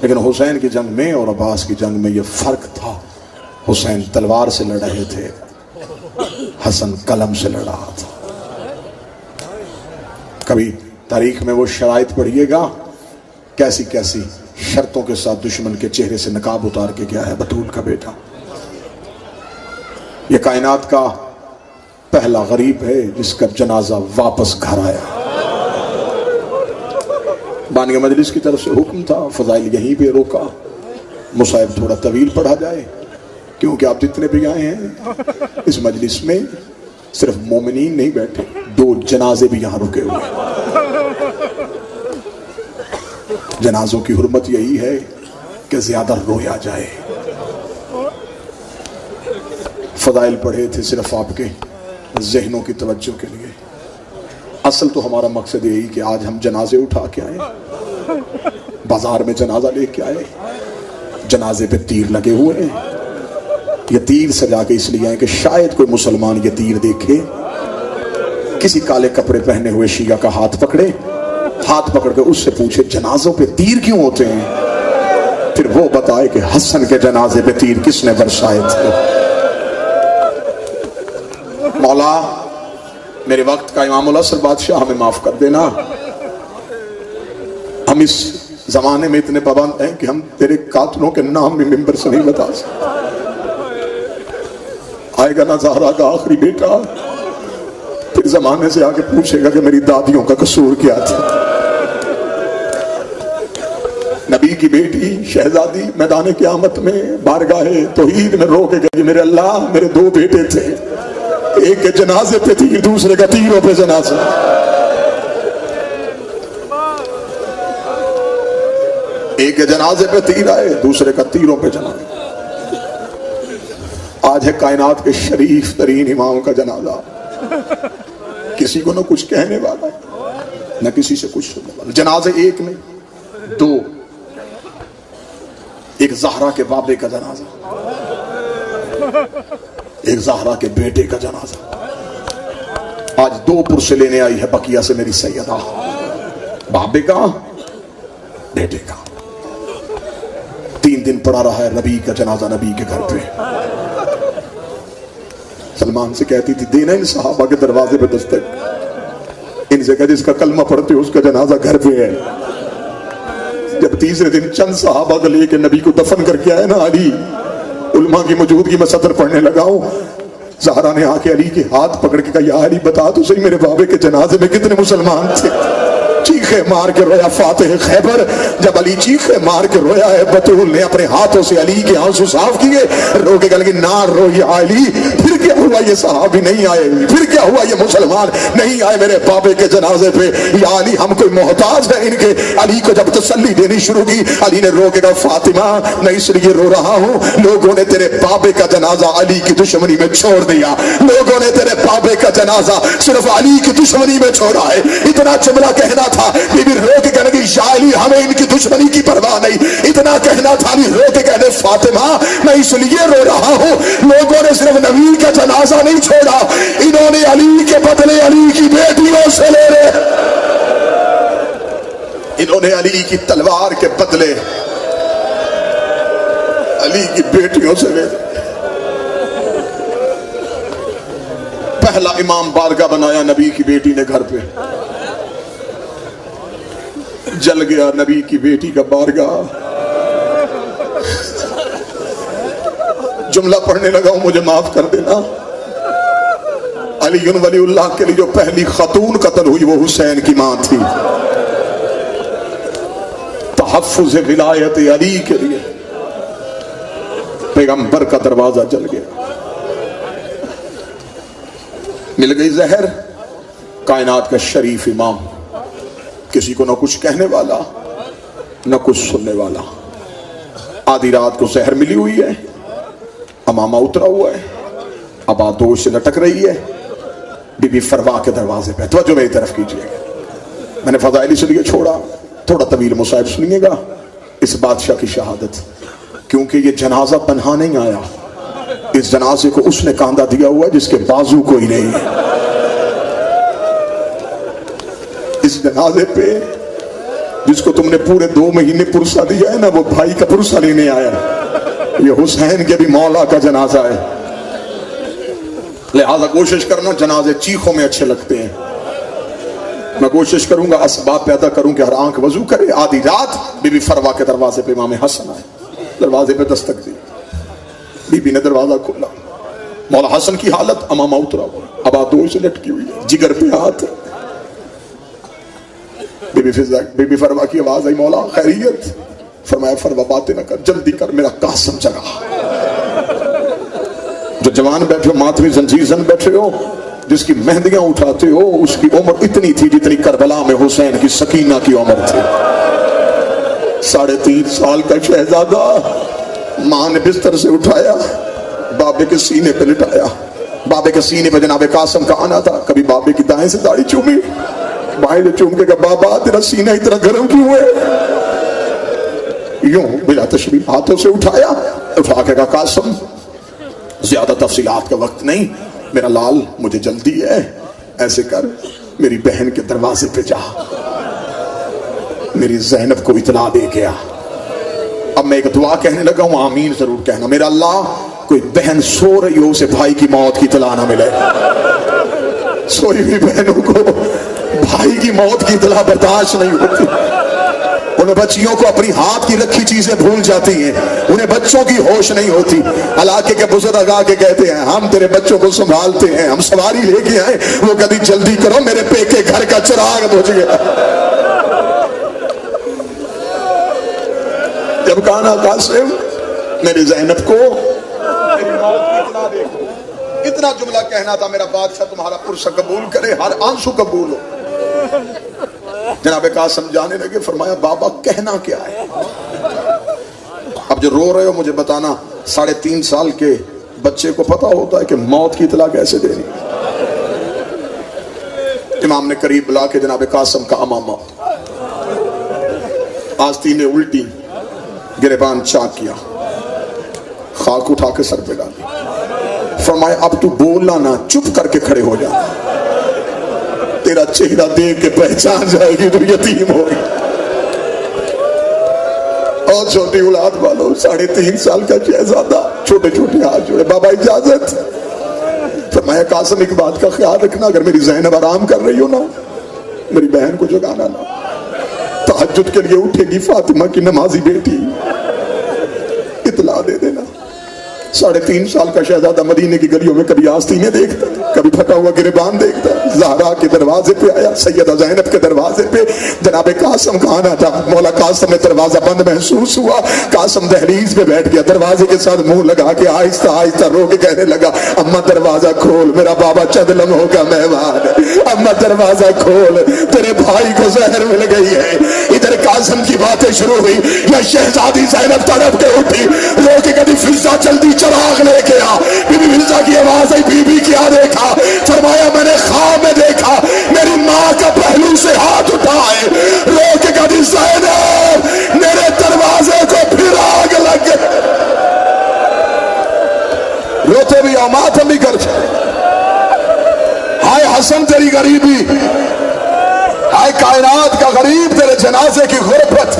لیکن حسین کی جنگ میں اور عباس کی جنگ میں یہ فرق تھا، حسین تلوار سے لڑ رہے تھے، حسن قلم سے لڑ رہا تھا۔ کبھی تاریخ میں وہ شرائط پڑھیے گا کیسی کیسی شرطوں کے ساتھ دشمن کے چہرے سے نقاب اتار کے گیا ہے بطول کا بیٹا۔ یہ کائنات کا پہلا غریب ہے جس کا جنازہ واپس گھر آیا۔ بانی مجلس کی طرف سے حکم تھا، فضائل یہیں پہ روکا، مصائب تھوڑا طویل پڑھا جائے کیونکہ آپ جتنے بھی آئے ہیں اس مجلس میں صرف مومنین نہیں بیٹھے، 2 جنازے بھی یہاں رکے ہوئے۔ جنازوں کی حرمت یہی ہے کہ زیادہ رویا جائے۔ فضائل پڑھے تھے صرف آپ کے ذہنوں کی توجہ کے لیے، اصل تو ہمارا مقصد یہی کہ آج ہم جنازے اٹھا کے آئے، بازار میں جنازہ لے کے آئے، جنازے پہ تیر لگے ہوئے ہیں، یہ تیر سجا کے اس لیے ہیں کہ شاید کوئی مسلمان یہ تیر دیکھے، کسی کالے کپڑے پہنے ہوئے شیعہ کا ہاتھ پکڑے، ہاتھ پکڑ کے اس سے پوچھے جنازوں پہ تیر کیوں ہوتے ہیں، پھر وہ بتائے کہ حسن کے جنازے پہ تیر کس نے برسائے تھے۔ مولا میرے وقت کا امام العصر بادشاہ ہمیں معاف کر دینا، ہم اس زمانے میں اتنے پابند ہیں کہ ہم تیرے قاتلوں کے نام بھی ممبر سے نہیں بتا سکتے۔ آئے گا نا زہرا کا آخری بیٹا، پھر زمانے سے آگے پوچھے گا کہ میری دادیوں کا قصور کیا تھا۔ نبی کی بیٹی شہزادی میدان قیامت میں بارگاہ توحید میں رو کے گئی میرے اللہ میرے 2 بیٹے تھے، ایک کے جنازے پہ تیر، دوسرے کا تیروں پہ جنازہ۔ ایک کے جنازے پہ تیر آئے، دوسرے کا تیروں پہ جنازہ۔ آج ہے کائنات کے شریف ترین امام کا جنازہ، کسی کو نہ کچھ کہنے والا نہ کسی سے کچھ سننے والا۔ جنازے ایک نہیں 2، ایک زہرا کے بابے کا جنازہ، ایک زہرا کے بیٹے کا جنازہ آج 2 پرسے لینے آئی ہے بقیہ سے میری سیدہ، بابے کا بیٹے کا 3 دن پڑا رہا ہے نبی کا جنازہ نبی کے گھر پہ۔ سلمان سے کہتی تھی دینا ان صحابہ کے دروازے پہ دستک، ان سے کہا جس کا کلمہ پڑھتے ہو اس کا جنازہ گھر پہ ہے۔ جب تیسرے دن چند صحابہ کو لے کے نبی کو دفن کر کے آئے نا علی، علماء کی موجودگی میں صدر پڑھنے لگا ہوں، زہرا نے آ کے علی کے ہاتھ پکڑ کے کہا یا علی بتا تو صحیح میرے بابے کے جنازے میں کتنے مسلمان تھے؟ چیخے مار کے رویا فاتح خیبر۔ جب علی چیخے مار کے رویا ہے بطول نے اپنے ہاتھوں سے علی کے آنسو صاف کیے، رو کے کہا لگی نہ رو یا علی، پھر کیا ہوا یہ صحابی نہیں آئے، پھر کیا ہوا یہ مسلمان نہیں آئے میرے بابے کے جنازے پہ؟ یا علی ہم کوئی محتاج ہے ان کے؟ علی کو جب تسلی دینی شروع کی، علی نے رو کے کہا فاطمہ میں اس لیے رو رہا ہوں لوگوں نے تیرے بابے کا جنازہ علی کی دشمنی میں چھوڑ دیا، لوگوں نے تیرے بابے کا جنازہ صرف علی کی دشمنی میں چھوڑا ہے۔ اتنا جملہ کہنا تھا، بی بی رو کے کہنے کی یا علی ہمیں ان کی دشمنی کی پرواہ نہیں، اتنا کہنا تھا علی رو کے کہنے فاطمہ میں اس لیے رو رہا ہوں لوگوں نے صرف نبی کا جنازہ نہیں چھوڑا، انہوں نے علی کے بدلے علی کی بیٹیوں سے لے رہے، انہوں نے علی کی تلوار کے بدلے علی کی بیٹیوں سے لے رہے۔ پہلا امام بارگاہ بنایا نبی کی بیٹی نے گھر پہ، جل گیا نبی کی بیٹی کا بارگاہ۔ جملہ پڑھنے لگا ہوں مجھے معاف کر دینا، علی ولی اللہ کے لیے جو پہلی خاتون قتل ہوئی وہ حسین کی ماں تھی۔ تحفظ ولایت علی کے لیے پیغمبر کا دروازہ جل گیا، مل گئی زہر۔ کائنات کا شریف امام، کسی کو نہ کچھ کہنے والا نہ کچھ سننے والا، آدھی رات کو زہر ملی ہوئی ہے، امامہ اترا ہوا ہے، آبادوش سے لٹک رہی ہے، بی بی فروا کے دروازے پہ۔ توجہ میری طرف کیجیے، میں نے فضائل اس لیے چھوڑا، تھوڑا طویل مصائب سنیے گا اس بادشاہ کی شہادت، کیونکہ یہ جنازہ تنہا نہیں آیا، اس جنازے کو اس نے کاندھا دیا ہوا ہے جس کے بازو کوئی نہیں ہے۔ اس جنازے پہ جس کو تم نے پورے 2 مہینے پرسہ دیا ہے نا، وہ بھائی کا پرسہ لینے آیا ہے۔ یہ حسین کے بھی مولا کا جنازہ ہے، لہذا کوشش کرنا جنازے چیخوں میں اچھے لگتے ہیں۔ میں کوشش کروں گا اسباب پیدا کروں کہ ہر آنکھ وضو کرے۔ آدھی رات بی بی فروا کے دروازے پہ امام حسن آئے، دروازے پہ دستک دی، بی بی نے دروازہ کھولا، مولا حسن کی حالت امامہ اترا ہوا، آبادوش سے لٹکی ہوئی، جگر پہ ہاتھ۔ بی بی فروا کی آواز آئی مولا خیریت؟ فرمایا فروا باتیں نہ کر، جلدی کر، میرا قاسم جگہ۔ جو جوان بیٹھے ہو ماتمی زنجیر زن بیٹھے ہو، جس کی مہندیاں اٹھاتے ہو، اس کی عمر اتنی تھی جتنی کربلا میں حسین کی سکینہ کی عمر تھی۔ 3.5 سال کا شہزادہ ماں نے بستر سے اٹھایا، بابے کے سینے پہ لٹایا، بابے کے سینے پہ جناب قاسم کا آنا تھا، کبھی بابے کی دائیں سے داڑھی چومی، بھائی نے چوم کے کہا بابا تیرا سینہ اتنا گرم کیوں ہے؟ یوں بلا تشریف ہاتھوں سے اٹھایا، اٹھا کے کہا قاسم زیادہ تفصیلات کا وقت نہیں، میرا لال مجھے جلدی ہے، ایسے کر میری بہن کے دروازے پہ جا، میری زینب کو اطلاع دے گیا۔ اب میں ایک دعا کہنے لگا ہوں، آمین ضرور کہنا، میرا اللہ کوئی بہن سو رہی ہو اسے بھائی کی موت کی اطلاع نہ ملے، سوئی ہوئی بہنوں کو بھائی کی موت کی اطلاع برداشت نہیں ہوتی، انہیں بچیوں کو اپنی ہاتھ کی رکھی چیزیں بھول جاتی ہیں، انہیں بچوں کی ہوش نہیں ہوتی۔ علاقے کے بزرگ آ کے کہتے ہیں ہم تیرے بچوں کو سنبھالتے ہیں، ہم سواری لے کے آئے، وہ کہتی جلدی کرو میرے پیکے گھر کا چراغ بجھ گیا۔ جب کہا قاسم میری زینب کو میری موت کی اطلاع دے، اتنا جملہ کہنا تھا، میرا بادشاہ تمہارا پرسہ قبول کرے، ہر آنسو قبول ہو۔ جناب قاسم جانے لگے، فرمایا بابا کہنا کیا ہے؟ اب جو رو رہے ہو مجھے بتانا، 3.5 سال کے بچے کو پتا ہوتا ہے کہ موت کی اطلاع کیسے دینی؟ امام نے قریب بلا کے جناب قاسم کا امامہ آستین نے الٹی، گریبان چاک کیا، خاک اٹھا کے سر پہ ڈالی، فرمایا اب تو بولنا نہ، چپ کر کے کھڑے ہو جا، تیرا چہرہ دیکھ کے پہچان جائے گی تو یتیم ہوگی۔ اور چھوٹی اولاد والوں، 3.5 سال کا شہزادہ چھوٹے چھوٹے ہاتھ جوڑے، بابا اجازت۔ فرمایا قاسم ایک بات کا خیال رکھنا، اگر میری زینب آرام کر رہی ہو نا، میری بہن کو جگانا نہ، تہجد کے لیے اٹھے گی فاطمہ کی نمازی بیٹی، اطلاع دے دینا۔ 3.5 سال کا شہزادہ مدینے کی گلیوں میں کبھی آستینے دیکھتا، کبھی پھٹا ہوا گریبان دیکھتا، زہرا کے دروازے پہ آیا، سیدہ زینب کے دروازے پہ، جناب قاسم کا آنا تھا۔ مولا قاسم میں دروازہ بند محسوس ہوا، قاسم دہلیز پہ بیٹھ گیا، دروازے کے ساتھ منہ لگا کے آہستہ آہستہ رو کے کہنے لگا، اماں دروازہ کھول، میرا بابا چند لمحوں کا مہمان ہے، اماں دروازہ کھول، تیرے بھائی کو زہر مل گئی ہے۔ ادھر قاسم کی باتیں شروع ہوئی، یا شہزادی زینب تڑپ کے اٹھی، رو کے کہتی فضا جلدی چراغ لے کے آ۔ بی بی فضا کی آواز آئی، بی بی کیا دیکھا؟ فرمایا میں نے خواب میں دیکھا میری ماں کا پہلو سے ہاتھ اٹھائے، رو کے کہتی زینب میرے دروازے کو پھر آگ لگ گئی۔ روتے بھی اور ماتم بھی کرتے، ہائے حسن تیری غریبی، ہائے کائنات کا غریب تیرے جنازے کی غربت۔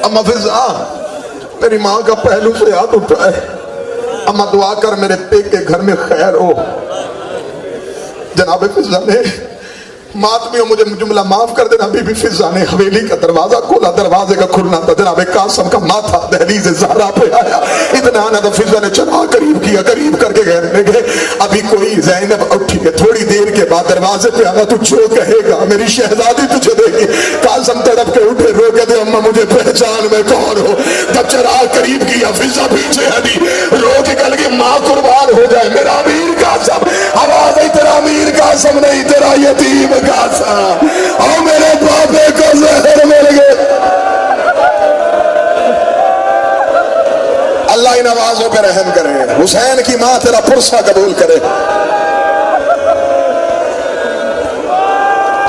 اما فضا میری ماں کا پہلو سے ہاتھ اٹھائے، اما دعا کر میرے پے کے گھر میں خیر ہو۔ جناب فضا نے ماتمیوں مجھے جملہ معاف کر دینا، بی بی فضا نے حویلی کا دروازہ کھولا، دروازے کا کھلنا تھا، جناب قاسم کا ماتھا دہلیز زہرا پہ آیا، اتنا آنا تو فضا نے چلا قریب کیا، قریب کر کے کہنے لگے ابھی کوئی زینب اٹھی ہے، تھوڑی دیر کے بعد دروازے پہ آنا تو جو کہے گا میری شہزادی تجھے دے گی۔ قاسم تڑپ کے اٹھے، رو کے دے اماں مجھے پہچان میں کون ہو؟ جب چراغ قریب کیا فضا پیچھے ہٹی، رو کے کہنے لگی ماں قربان ہو جائے میرا امیر قاسم۔ آواز آئی تیرا امیر قاسم نہیں، تیرا یتیم قاسم، اور میرے بابے کو زہر مل گئے۔ اللہ ان آوازوں پہ رحم کرے، حسین کی ماں تیرا پرسہ قبول کرے۔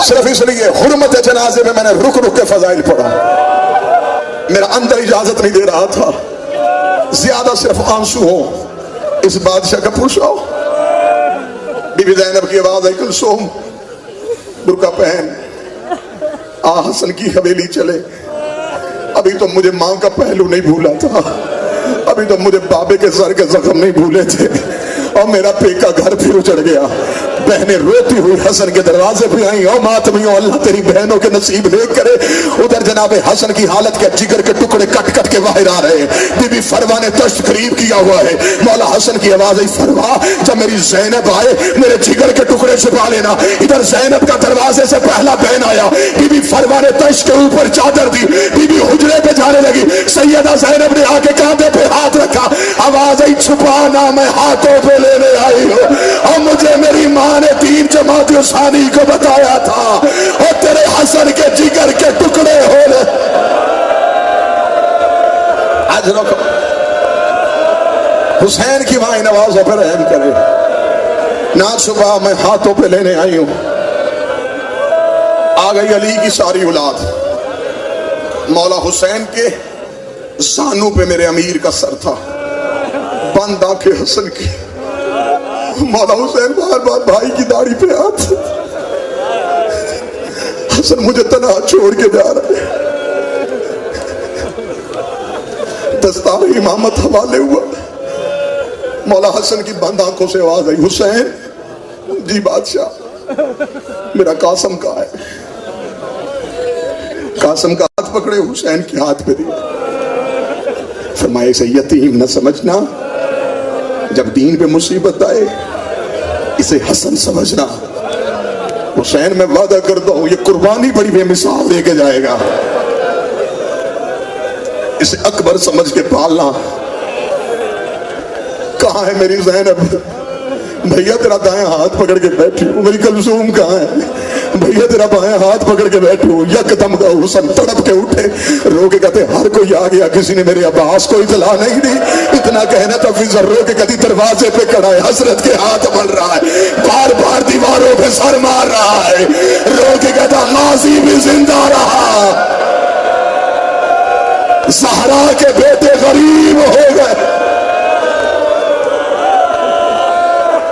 صرف اس لیے حرمت جنازے میں نے رک رک کے فضائل پڑھا، میرا اندر اجازت نہیں دے رہا تھا، زیادہ صرف آنسو ہو اس بادشاہ کا پرسہ ہو۔ بی بی زینب کی آواز آئی، کلثوم برقع پہن، آ حسن کی حویلی چلے، ابھی تو مجھے ماں کا پہلو نہیں بھولا تھا، ابھی تو مجھے بابے کے سر کے زخم نہیں بھولے تھے، اور میرا پیکا گھر پھر اجڑ گیا۔ بہنیں روتی ہوئی حسن کے دروازے پہ آئیں، او ماتمیوں اللہ تیری بہنوں کے نصیب نیک کرے۔ ادھر جناب حسن کی حالت کے جگر کے ٹکڑے کٹ کٹ کے باہر آ رہے ہیں، بی بی فروا نے تشت قریب کیا ہوا ہے۔ مولا حسن کی آواز آئی، فروا جب میری زینب آئے میرے جگر کے ٹکڑے چھپا لینا۔ ادھر زینب کا دروازے سے پہلا بہن آیا، بی بی فروا نے تشت کے اوپر چادر دی، بی بی حجرے پہ جانے لگی، سیدہ زینب نے آ کے کاندھے پہ ہاتھ رکھا، آواز آئی چھپانا میں ہاتھوں پہ لینے آئی ہوں، اور مجھے میری ماں نے 3 جماعت ثانی کو بتایا تھا، اور تیرے حسن کے جگر کے ٹکڑے ہونے۔ آج رکھو، حسین کی ماں ان آوازوں پر رحم کرے، نہ صبح میں ہاتھوں پہ لینے آئی ہوں۔ آ گئی علی کی ساری اولاد، مولا حسین کے زانوں پہ میرے امیر کا سر تھا، بند آنکھیں حسن کی، مولا حسین بار بار بھائی کی داڑھی پہ ہاتھ، حسن مجھے تنہا چھوڑ کے جا رہا ہے، دستار امامت حوالے ہوا، مولا حسن کی بند آنکھوں سے آواز آئی، حسین جی بادشاہ میرا قاسم کہاں ہے؟ قاسم کا ہاتھ پکڑے، حسین کے ہاتھ پہ دیا، فرمایا اسے یتیم نہ سمجھنا، جب دین پہ مصیبت آئے اسے حسن سمجھنا۔ حسین میں وعدہ کرتا ہوں یہ قربانی بڑی بے مثال دے کے جائے گا، اسے اکبر سمجھ کے پالنا۔ کہاں ہے میری زینب؟ بھیا تیرا دائیں ہاتھ پکڑ کے بیٹھی ہوں، میری کلثوم کہاں ہے؟ بھیا تیرا بائیں ہاتھ پکڑ کے بیٹھی ہوں۔ یکدم کا حسن تڑپ کے اٹھے، رو کے کہتے ہر کوئی آ گیا، کسی نے میرے عباس کو اطلاع نہیں دی۔ اتنا کہنا تھا فضل رو کے کہتی دروازے پہ کھڑا ہے، حسرت کے ہاتھ مل رہا ہے، بار بار دیواروں پہ سر مار رہا ہے، رو کے کہتا غازی بھی زندہ رہا، زہرا کے بیٹے غریب ہو گئے۔